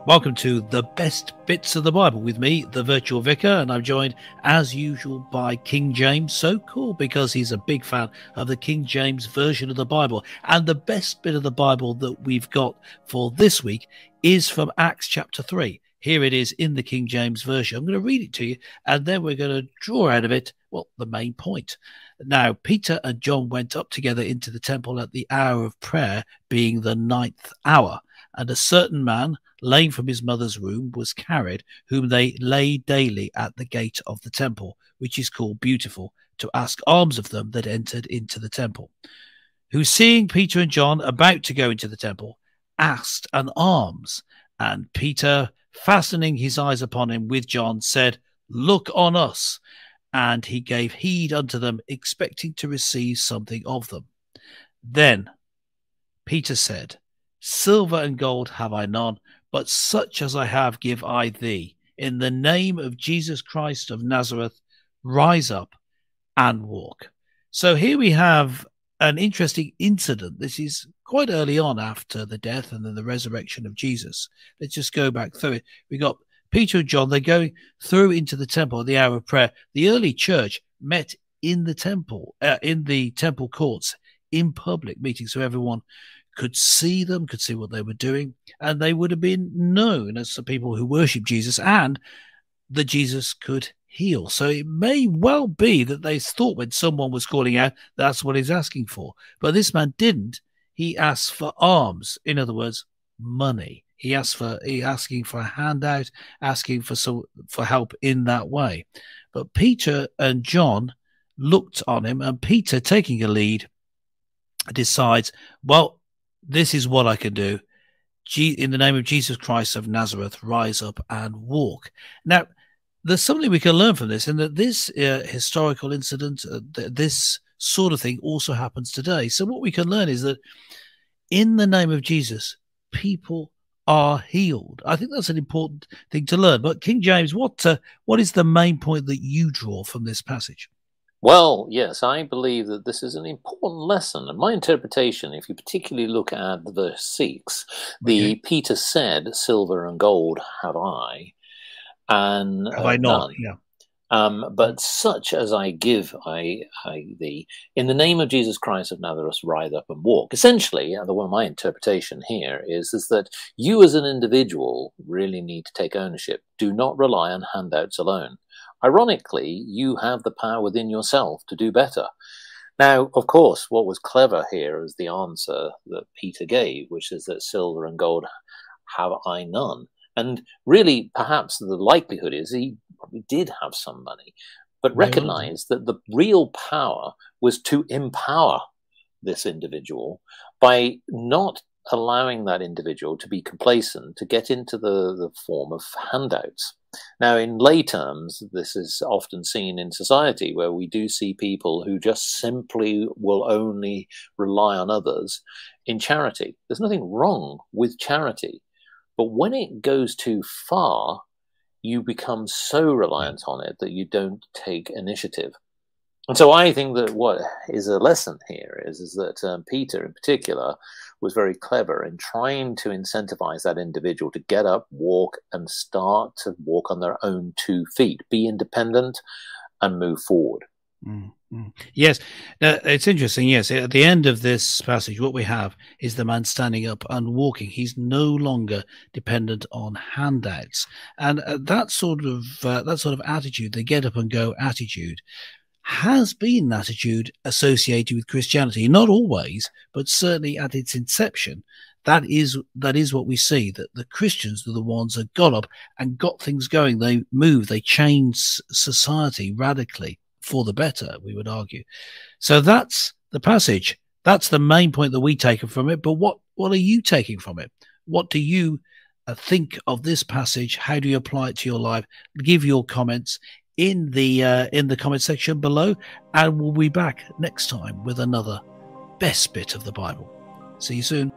Welcome to the best bits of the Bible with me, the Virtual Vicar, and I'm joined as usual by King James. So cool because he's a big fan of the King James version of the Bible. And the best bit of the Bible that we've got for this week is from Acts chapter 3. Here it is in the King James version. I'm going to read it to you, and then we're going to draw out of it, well, the main point. Now, Peter and John went up together into the temple at the hour of prayer, being the 9th hour. And a certain man, lame from his mother's womb, was carried, whom they laid daily at the gate of the temple, which is called Beautiful, to ask alms of them that entered into the temple. Who, seeing Peter and John about to go into the temple, asked an alms. And Peter, fastening his eyes upon him with John, said, "Look on us." And he gave heed unto them, expecting to receive something of them. Then Peter said, "Silver and gold have I none, but such as I have give I thee. In the name of Jesus Christ of Nazareth, rise up and walk." So here we have an interesting incident. This is quite early on after the death and then the resurrection of Jesus. Let's just go back through it. We got Peter and John. They're going through into the temple at the hour of prayer. The early church met in the temple courts, in public meetings, so everyone could see them, could see what they were doing, and they would have been known as the people who worship Jesus and that Jesus could heal. So it may well be that they thought when someone was calling out, that's what he's asking for. But this man didn't. He asked for alms. In other words, money. He asking for a handout, asking for help in that way. But Peter and John looked on him, and Peter, taking a lead, decides, well, this is what I can do. In the name of Jesus Christ of Nazareth, rise up and walk. Now, there's something we can learn from this, in that this historical incident, this sort of thing also happens today. So what we can learn is that in the name of Jesus, people are healed. I think that's an important thing to learn. But King James, what is the main point that you draw from this passage? Well, yes, I believe that this is an important lesson. And my interpretation, if you particularly look at the verse 6, Okay. Peter said, "Silver and gold have I, and Have I not? none. Yeah. But such as I give I thee, in the name of Jesus Christ of Nazareth, rise up and walk." Essentially, my interpretation here is that you as an individual really need to take ownership. Do not rely on handouts alone. Ironically, you have the power within yourself to do better. Now, of course, what was clever here is the answer that Peter gave, which is that silver and gold have I none. And really, perhaps the likelihood is he probably did have some money, but recognized that the real power was to empower this individual by not allowing that individual to be complacent, to get into the form of handouts. Now, in lay terms, this is often seen in society where we do see people who just simply will only rely on others in charity. There's nothing wrong with charity. But when it goes too far, you become so reliant on it that you don't take initiative. And so I think that what is a lesson here is that Peter in particular was very clever in trying to incentivize that individual to get up, walk, and start to walk on their own 2 feet, be independent, and move forward. Mm-hmm. Yes, it's interesting. Yes, at the end of this passage, what we have is the man standing up and walking. He's no longer dependent on handouts, and that sort of attitude, the get up and go attitude, has been an attitude associated with Christianity. Not always, but certainly at its inception. That is what we see, that the Christians are the ones that got up and got things going. They moved, they changed society radically for the better, we would argue. So that's the passage. That's the main point that we take from it. But what are you taking from it? What do you think of this passage? How do you apply it to your life? Give your comments in the comment section below, and we'll be back next time with another best bit of the Bible. See you soon.